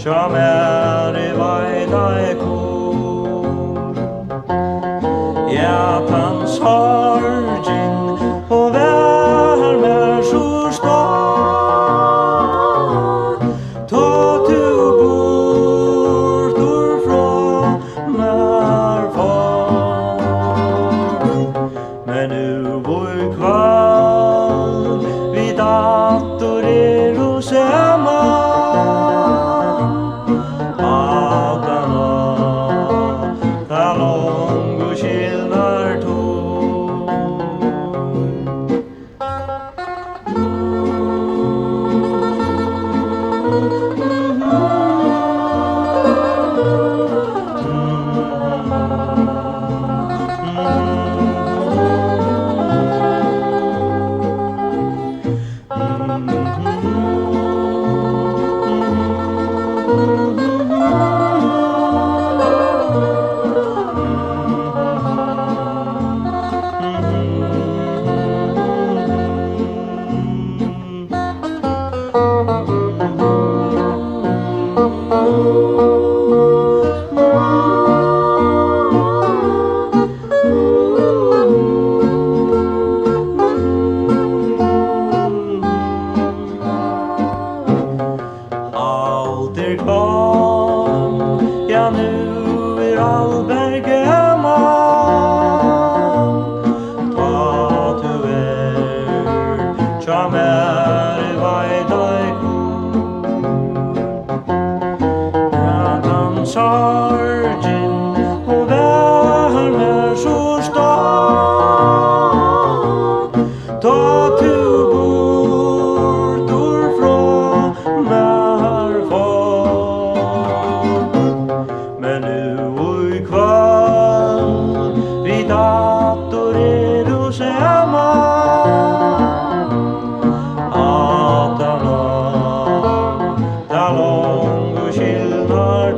som I vei kom. Ja, tan sorgin og vær mer så stor, ta du bort urfra mer for. Men nu vår kval vi dator og saman, ja, nu allberg gammal, ta du tja mer I vei kom. Ja, tan sorgin og vær mer så stor, ta du bort urfra mer for. Men nu I kväll vi dator och saman, att ta lång och skillnad